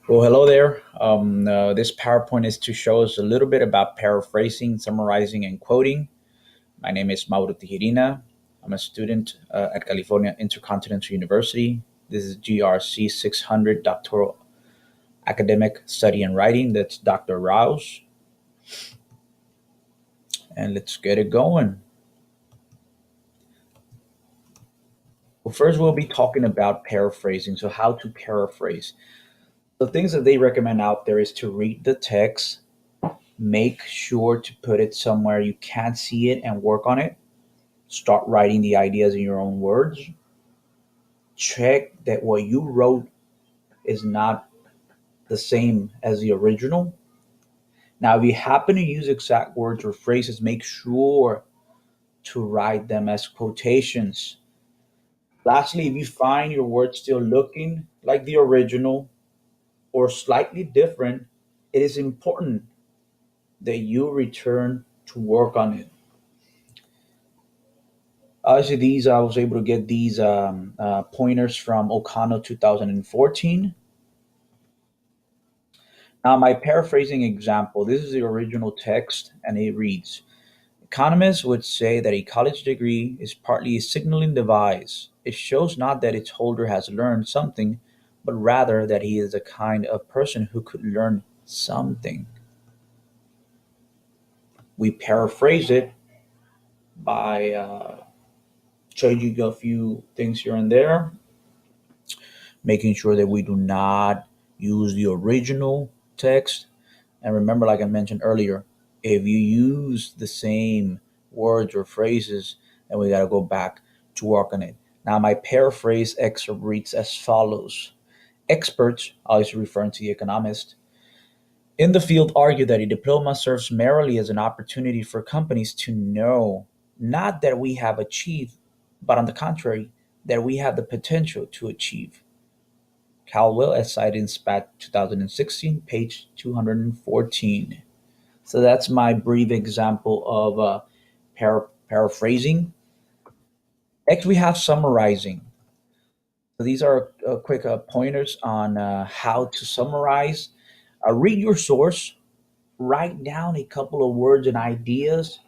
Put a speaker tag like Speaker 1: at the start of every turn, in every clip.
Speaker 1: Well, hello there. This PowerPoint is to show us a little bit about paraphrasing, summarizing, and quoting. My name is Mauro Tijerina. I'm a student at California Intercontinental University. This is GRC 600 Doctoral Academic Study and Writing. That's Dr. Rouse. And let's get it going. Well, first, we'll be talking about paraphrasing. So, how to paraphrase. The things that they recommend out there is to read the text, make sure to put it somewhere you can't see it and work on it. Start writing the ideas in your own words. Check that what you wrote is not the same as the original. Now, if you happen to use exact words or phrases, make sure to write them as quotations. Lastly, if you find your words still looking like the original or slightly different, it is important that you return to work on it. Obviously, these I was able to get these pointers from Okano 2014. Now, my paraphrasing example, this is the original text, and it reads: Economists would say that a college degree is partly a signaling device. It shows not that its holder has learned something, but rather that he is the kind of person who could learn something. We paraphrase it by changing a few things here and there, making sure that we do not use the original text. And remember, like I mentioned earlier, if you use the same words or phrases, then we got to go back to work on it. Now, my paraphrase excerpt reads as follows: Experts, obviously referring to the economist, in the field argue that a diploma serves merely as an opportunity for companies to know not that we have achieved, but on the contrary, that we have the potential to achieve. Caldwell, as cited in SPAT 2016, page 214. So that's my brief example of paraphrasing. Next, we have summarizing. So these are quick pointers on how to summarize. Read your source, write down a couple of words and ideas.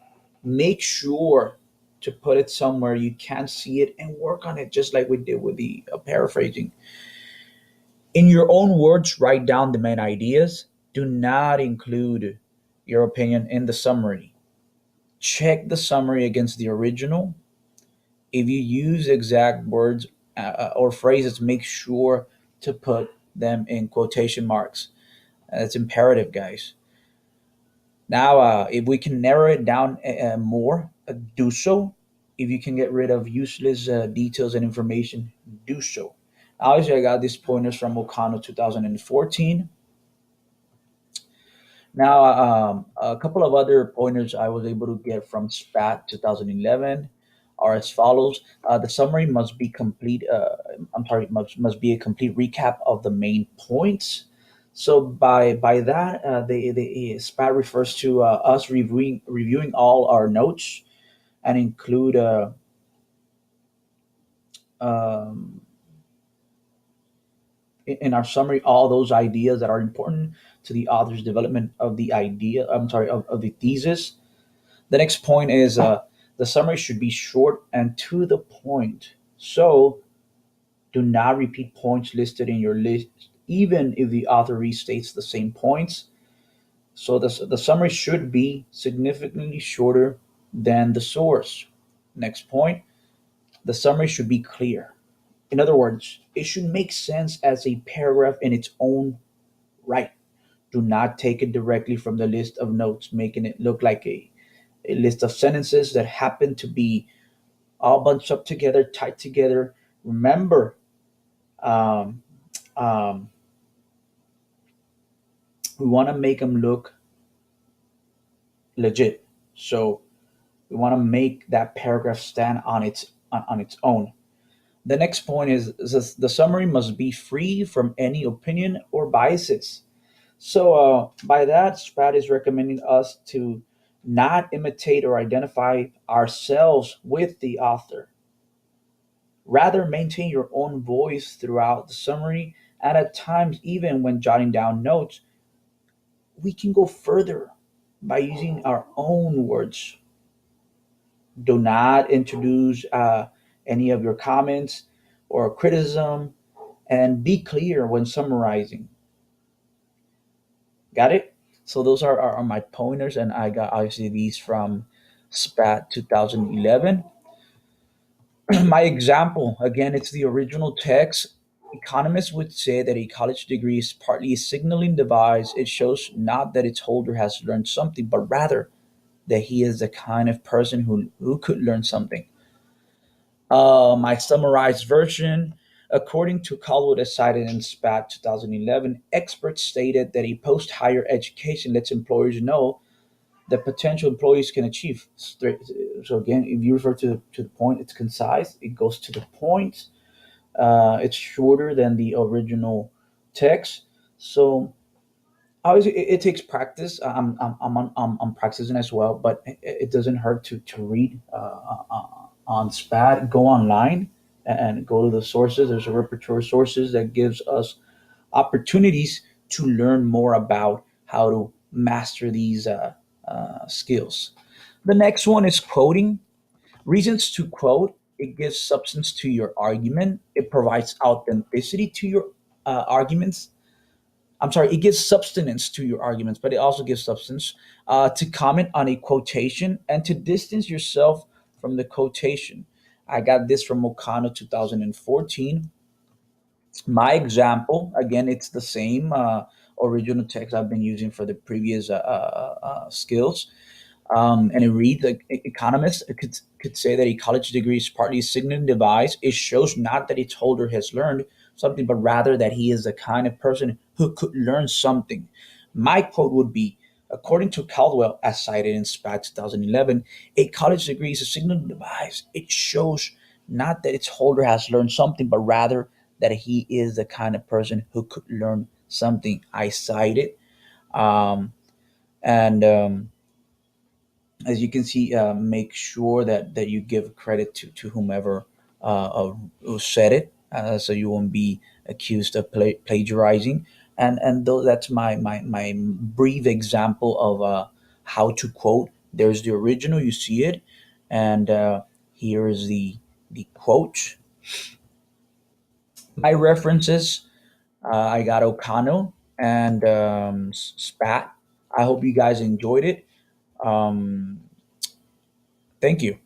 Speaker 1: Make sure to put it somewhere you can see it and work on it, just like we did with the paraphrasing. In your own words, write down the main ideas. Do not include your opinion in the summary. Check the summary against the original. If you use exact words or phrases, make sure to put them in quotation marks. That's imperative, guys. Now, if we can narrow it down more, do so. If you can get rid of useless details and information, do so. Obviously, I got these pointers from Okano 2014. Now, a couple of other pointers I was able to get from SPAT 2011 are as follows. The summary must be complete. I'm sorry, must be a complete recap of the main points. So by that, the SPAT refers to us reviewing all our notes and include um, in our summary all those ideas that are important to the author's development of the idea. I'm sorry, of the thesis. The next point is the summary should be short and to the point. So do not repeat points listed in your list, even if the author restates the same points. So the summary should be significantly shorter than the source. Next point, the summary should be clear. In other words, it should make sense as a paragraph in its own right. Do not take it directly from the list of notes, making it look like a list of sentences that happen to be all bunched up together, tied together. Remember, um, um, we want to make them look legit. So we want to make that paragraph stand on its own. The next point is the summary must be free from any opinion or biases. So by that, SPAT is recommending us to not imitate or identify ourselves with the author. Rather, maintain your own voice throughout the summary And at times, even when jotting down notes, we can go further by using our own words. Do not introduce any of your comments or criticism, and be clear when summarizing. Got it? So those are my pointers, and I got obviously these from SPAT 2011. My example, again, it's the original text. Economists would say that a college degree is partly a signaling device. It shows not that its holder has learned something, but rather that he is the kind of person who could learn something. My summarized version, according to Caldwell, as cited in SPAT 2011, experts stated that a post higher education lets employers know that potential employees can achieve. So again, if you refer to the point, it's concise. It goes to the point. It's shorter than the original text. So obviously, it takes practice. I'm practicing as well, but it doesn't hurt to read on SPAT. Go online and go to the sources. There's a repertoire of sources that gives us opportunities to learn more about how to master these skills. The next one is quoting. Reasons to quote. It gives substance to your argument. It provides authenticity to your arguments. I'm sorry, it gives substance to your arguments, but it also gives substance to comment on a quotation and to distance yourself from the quotation. I got this from Okano 2014. My example, again, it's the same original text I've been using for the previous skills. And it reads like economists could say that a college degree is partly a signaling device. It shows not that its holder has learned something, but rather that he is the kind of person who could learn something. My quote would be, according to Caldwell, as cited in SPAC 2011, a college degree is a signaling device. It shows not that its holder has learned something, but rather that he is the kind of person who could learn something. I cited. Um, and As you can see, make sure that you give credit to whomever who said it, so you won't be accused of plagiarizing. And though that's my brief example of how to quote. There's the original, you see it, and here is the quote. My references, I got Okano and Spat. I hope you guys enjoyed it. Um, Thank you.